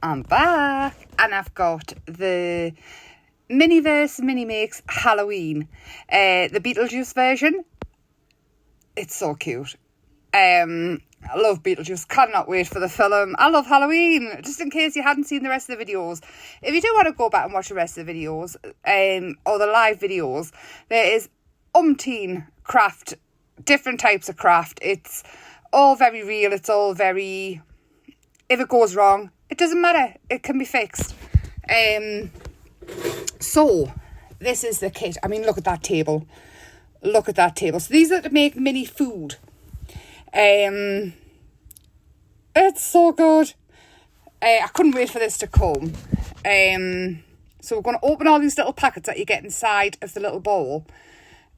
I'm back and I've got the Miniverse Mini Makes Halloween, the Beetlejuice version. It's so cute. I love Beetlejuice, cannot wait for the film. I love Halloween, just in case you hadn't seen the rest of the videos. If you do want to go back and watch the rest of the videos, or the live videos, there is umpteen craft, different types of craft. It's all very real, it's all very, if it goes wrong, it doesn't matter, it can be fixed. So, this is the kit. I mean, look at that table. Look at that table. So these are to make mini food. It's so good. I couldn't wait for this to come. So we're going to open all these little packets that you get inside of the little bowl.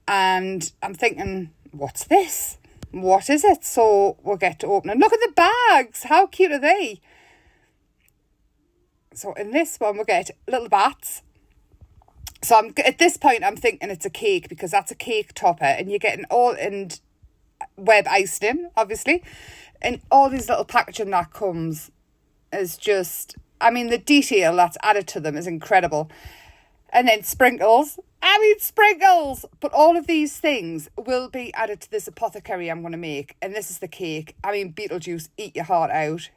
And I'm thinking, what's this? What is it? So we'll get to opening. Look at the bags. How cute are they? So in this one, we'll get little bats. So at this point, I'm thinking it's a cake because that's a cake topper. And you're getting all in web icing, obviously. And all these little packaging that comes is just, I mean, the detail that's added to them is incredible. And then sprinkles. I mean, sprinkles! But all of these things will be added to this apothecary I'm going to make. And this is the cake. I mean, Beetlejuice, eat your heart out.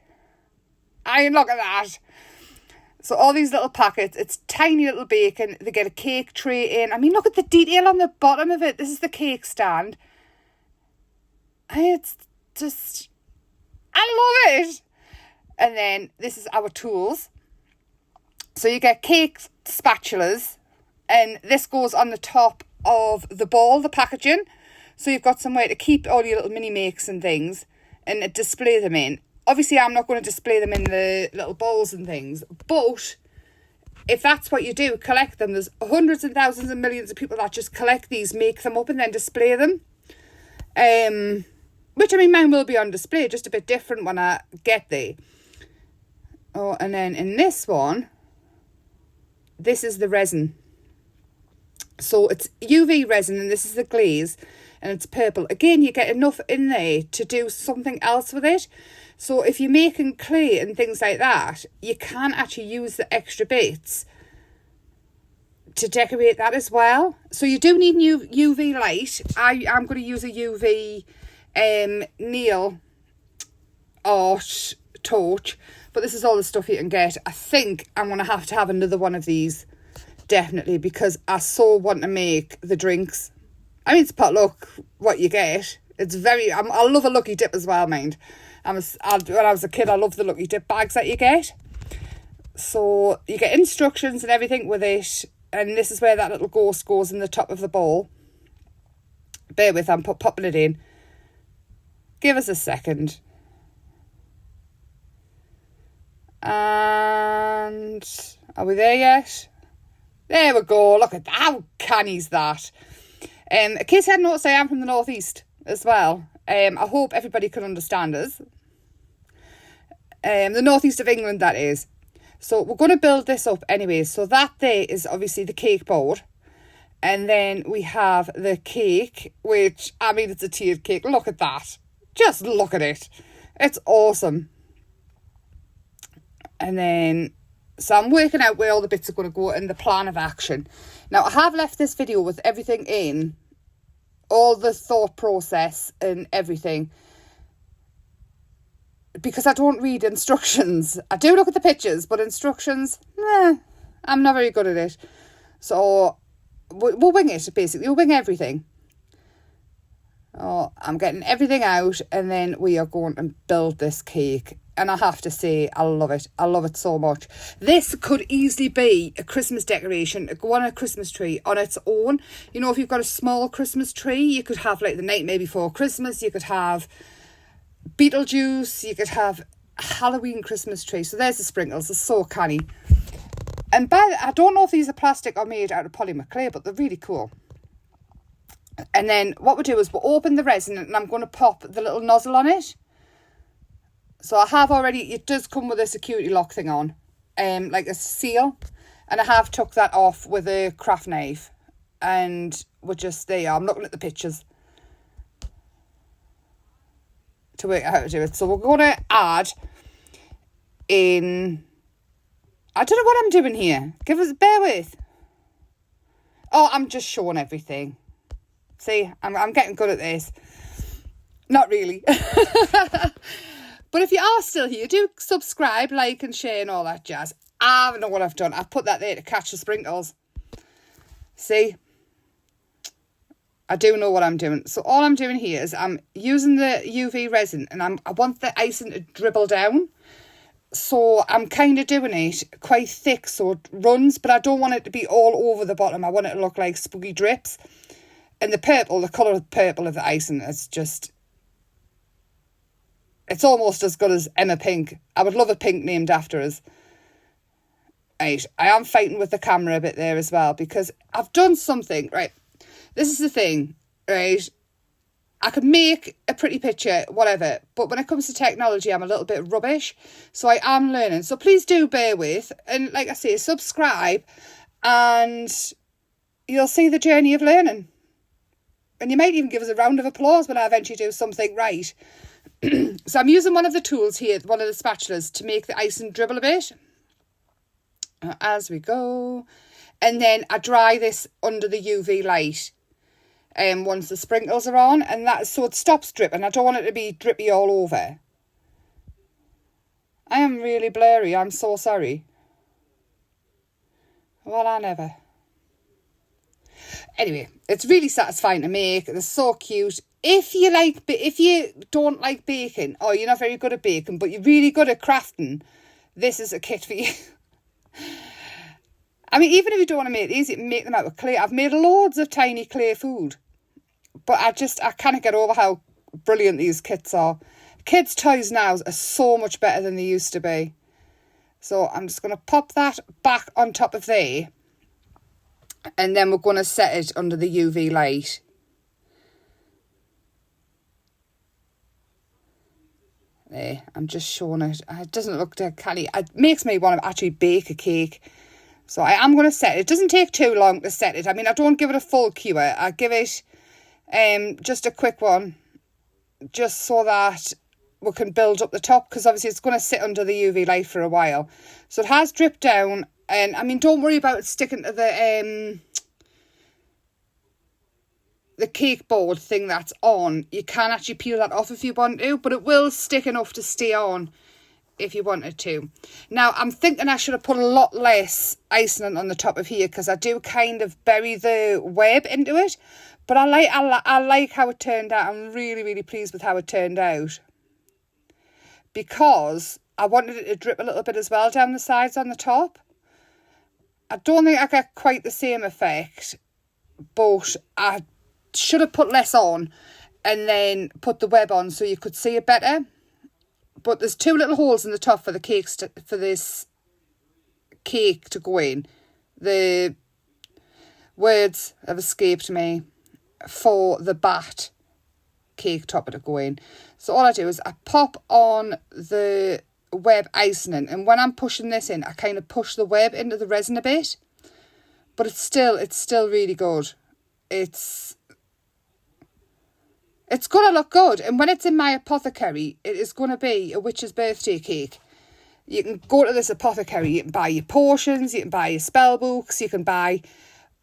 I mean, look at that. So all these little packets, it's tiny little bacon. They get a cake tray in. I mean, look at the detail on the bottom of it. This is the cake stand. And it's just, I love it. And then this is our tools. So you get cake spatulas. And this goes on the top of the ball, the packaging. So you've got somewhere to keep all your little mini makes and things and display them in. Obviously, I'm not going to display them in the little bowls and things. But if that's what you do, collect them. There's hundreds and thousands and millions of people that just collect these, make them up and then display them. Which, I mean, mine will be on display, just a bit different when I get there. Oh, and then in this one, this is the resin. So it's UV resin and this is the glaze and it's purple. Again, you get enough in there to do something else with it. So if you're making clay and things like that, you can actually use the extra bits to decorate that as well. So you do need UV light. I'm going to use a UV nail art torch. But this is all the stuff you can get. I think I'm going to have another one of these. Definitely, because I so want to make the drinks. I mean, it's potluck, what you get. It's very, I love a lucky dip as well, mind. When I was a kid, I loved the lucky dip bags that you get. So you get instructions and everything with it. And this is where that little ghost goes in the top of the bowl. Bear with, I'm popping it in. Give us a second. And are we there yet? There we go. Look at that. How canny is that? In case you hadn't noticed, I am from the northeast as well. I hope everybody can understand us. The northeast of England, that is. So we're going to build this up anyway. So that there is obviously the cake board. And then we have the cake, which, I mean, it's a tiered cake. Look at that. Just look at it. It's awesome. And then, so I'm working out where all the bits are going to go in the plan of action. Now, I have left this video with everything in, all the thought process and everything, because I don't read instructions. I do look at the pictures, but instructions, I'm not very good at it. So we'll wing it, basically. We'll wing everything. Oh, I'm getting everything out, and then we are going to build this cake. And I have to say, I love it. I love it so much. This could easily be a Christmas decoration, go on a Christmas tree on its own. You know, if you've got a small Christmas tree, you could have like the Nightmare Before Christmas. You could have Beetlejuice. You could have a Halloween Christmas tree. So there's the sprinkles. They're so canny. And I don't know if these are plastic or made out of polymer clay, but they're really cool. And then what we'll do is we'll open the resin and I'm going to pop the little nozzle on it. So I have already, it does come with a security lock thing on, like a seal. And I have took that off with a craft knife. And we're just, there you are, I'm looking at the pictures to work out how to do it. So we're going to add in I don't know what I'm doing here. Bear with. Oh, I'm just showing everything. See, I'm getting good at this. Not really. But if you are still here, do subscribe, like and share and all that jazz. I don't know what I've done. I've put that there to catch the sprinkles. See? I do know what I'm doing. So all I'm doing here is I'm using the UV resin and I want the icing to dribble down. So I'm kind of doing it quite thick so it runs, but I don't want it to be all over the bottom. I want it to look like spooky drips. And the purple, the colour of purple of the icing is just... It's almost as good as Emma Pink. I would love a pink named after us. Right, I am fighting with the camera a bit there as well because I've done something, right? This is the thing, right? I could make a pretty picture, whatever, but when it comes to technology, I'm a little bit rubbish. So I am learning. So please do bear with. And like I say, subscribe and you'll see the journey of learning. And you might even give us a round of applause when I eventually do something right. So I'm using one of the tools here, one of the spatulas, to make the icing dribble a bit. As we go. And then I dry this under the UV light. Once the sprinkles are on, and that so it stops dripping. I don't want it to be drippy all over. I am really blurry. I'm so sorry. Well, I never. Anyway, it's really satisfying to make. They're so cute. If you don't like baking, or you're not very good at baking, but you're really good at crafting, this is a kit for you. I mean, even if you don't want to make these, you can make them out of clay. I've made loads of tiny clay food. But I can't get over how brilliant these kits are. Kids' toys now are so much better than they used to be. So I'm just going to pop that back on top of there. And then we're going to set it under the UV light. There, I'm just showing it. It doesn't look too canny. It makes me want to actually bake a cake. So I am going to set it. It doesn't take too long to set it. I mean, I don't give it a full cure. I give it just a quick one. Just so that we can build up the top. Because obviously it's going to sit under the UV light for a while. So it has dripped down. And I mean, don't worry about it sticking to the cake board thing that's on. You can actually peel that off if you want to, but it will stick enough to stay on if you wanted to. Now, I'm thinking I should have put a lot less icing on the top of here because I do kind of bury the web into it, but I like how it turned out. I'm really, really pleased with how it turned out because I wanted it to drip a little bit as well down the sides on the top. I don't think I got quite the same effect, but I should have put less on and then put the web on so you could see it better. But there's two little holes in the top for the for this cake to go in. The words have escaped me for the bat cake topper to go in. So all I do is I pop on the web icing in, and when I'm pushing this in, I kind of push the web into the resin a bit. But it's still really good. It's going to look good. And when it's in my apothecary, it is going to be a witch's birthday cake. You can go to this apothecary. You can buy your potions. You can buy your spell books. You can buy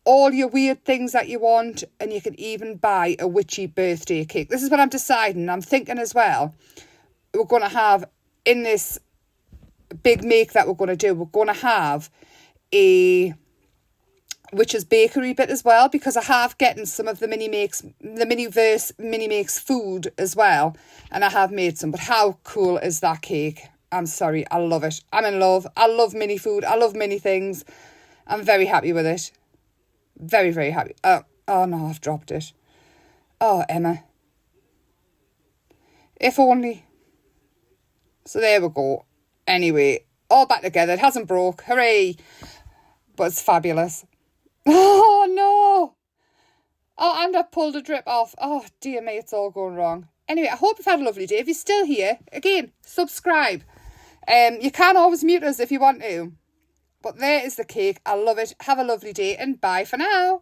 all your weird things that you want. And you can even buy a witchy birthday cake. This is what I'm deciding. I'm thinking as well, we're going to have, in this big make that we're going to do, we're going to have a witch's bakery bit as well, because I have getting some of the mini makes food as well, and I have made some. But how cool is that cake? I'm sorry, I love it. I'm in love. I love mini food. I love mini things. I'm very happy with it. Very, very happy. Oh no, I've dropped it. Oh, Emma. If only. So there we go. Anyway, all back together. It hasn't broke. Hooray. But it's fabulous. Oh, no. Oh, and I pulled a drip off. Oh, dear me, it's all going wrong. Anyway, I hope you've had a lovely day. If you're still here, again, subscribe. You can always mute us if you want to. But there is the cake. I love it. Have a lovely day and bye for now.